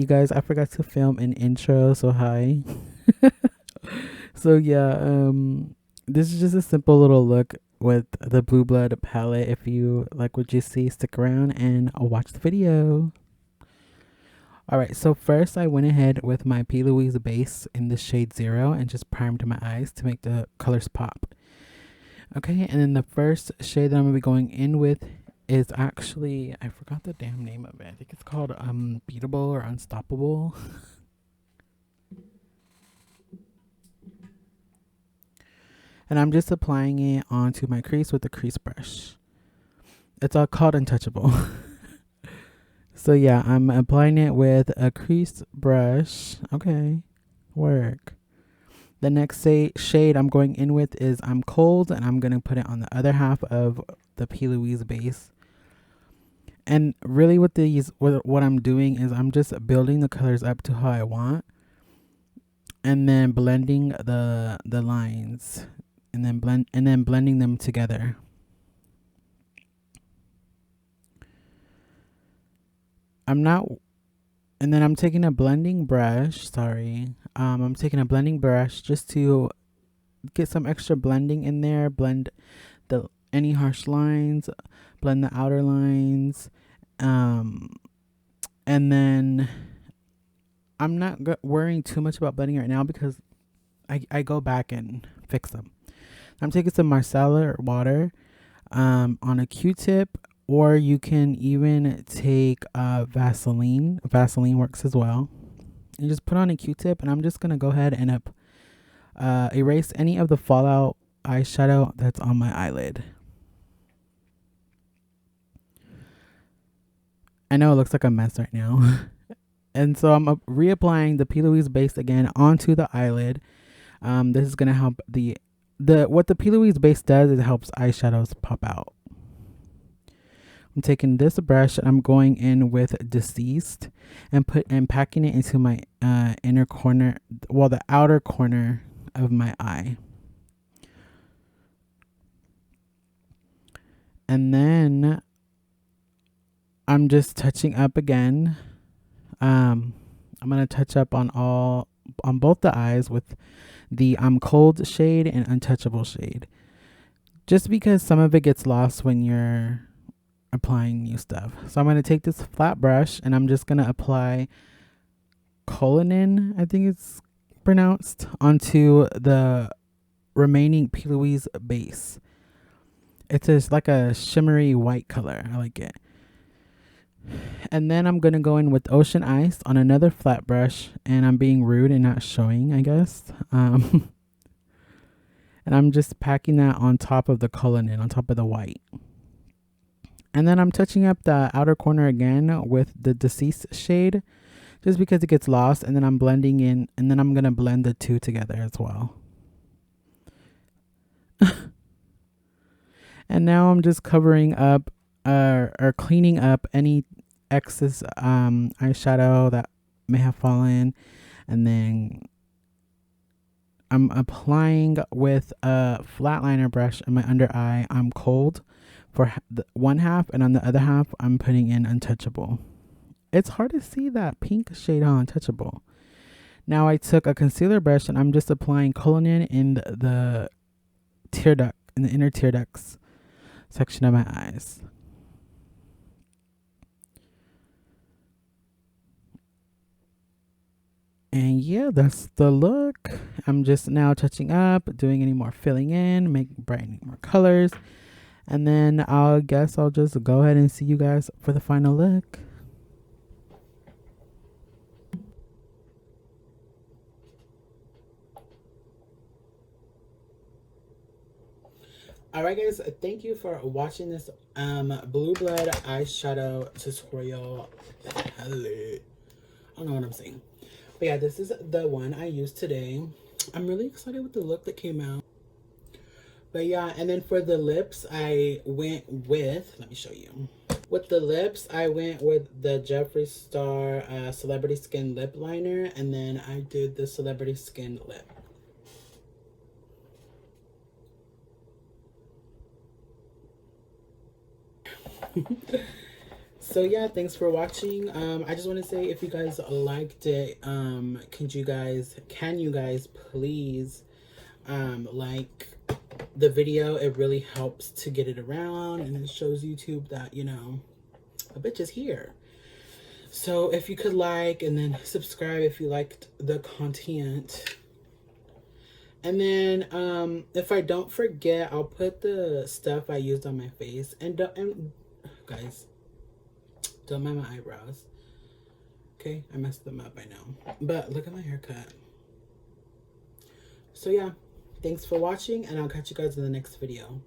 you guys, I forgot to film an intro, so hi. So yeah, this is just a simple little look with the Blue Blood palette. If you like what you see, stick around and watch the video. Alright, so first I went ahead with my P. Louise base in the shade 0 and just primed my eyes to make the colors pop. Okay, and then the first shade that I'm going to be going in with is actually, I forgot the damn name of it. I think it's called Unbeatable or Unstoppable. And I'm just applying it onto my crease with the crease brush. It's all called Untouchable. So yeah, I'm applying it with a crease brush. Okay, work. The next shade I'm going in with is I'm Cold, and I'm going to put it on the other half of the P. Louise base. And really with these, what I'm doing is I'm just building the colors up to how I want. And then blending the lines. And then blending them together. And then I'm taking a blending brush. I'm taking a blending brush just to get some extra blending in there. Blend any harsh lines, blend the outer lines, and then I'm not worrying too much about blending right now because I go back and fix them. I'm taking some micellar water on a Q-tip, or you can even take Vaseline. Vaseline works as well. You just put on a Q-tip, and I'm just going to go ahead and erase any of the fallout eyeshadow that's on my eyelid. I know it looks like a mess right now. And so I'm reapplying the P. Louise base again onto the eyelid. This is going to help what the P. Louise base does is it helps eyeshadows pop out. I'm taking this brush and I'm going in with Deceased and packing it into my inner corner, the outer corner of my eye. And then I'm just touching up again. I'm going to touch up on both the eyes with the I'm Cold shade and Untouchable shade. Just because some of it gets lost when you're applying new stuff. So I'm going to take this flat brush and I'm just going to apply Cullinan, I think it's pronounced, onto the remaining P. Louise base. It's just like a shimmery white color. I like it. And then I'm going to go in with Ocean Ice on another flat brush, and I'm being rude and not showing, I guess. And I'm just packing that on top of the Cullinan, on top of the white. And then I'm touching up the outer corner again with the Deceased shade, just because it gets lost. And then I'm blending in, and then I'm going to blend the two together as well. And now I'm just covering up or cleaning up any excess eyeshadow that may have fallen. And then I'm applying with a flat liner brush in my under eye. I'm Cold for one half, and on the other half I'm putting in Untouchable. It's hard to see that pink shade on Untouchable. Now I took a concealer brush and I'm just applying Cullinan in the tear duct, in the inner tear ducts section of my eyes. And yeah, that's the look. I'm just now touching up, doing any more filling in, brightening more colors. And then I'll just go ahead and see you guys for the final look. Alright guys, thank you for watching this Blue Blood eyeshadow tutorial. I don't know what I'm saying. But yeah, this is the one I used today. I'm really excited with the look that came out. But yeah, and then for the lips, I went with, let me show you. With the lips, I went with the Jeffree Star Celebrity Skin Lip Liner, and then I did the Celebrity Skin Lip. So yeah, thanks for watching. I just want to say, if you guys liked it, can you guys please like the video? It really helps to get it around, and it shows YouTube that, you know, a bitch is here. So if you could like, and then subscribe if you liked the content. And then if I don't forget, I'll put the stuff I used on my face. And guys, don't mind my eyebrows. Okay, I messed them up, I know. But look at my haircut. So yeah, thanks for watching, and I'll catch you guys in the next video.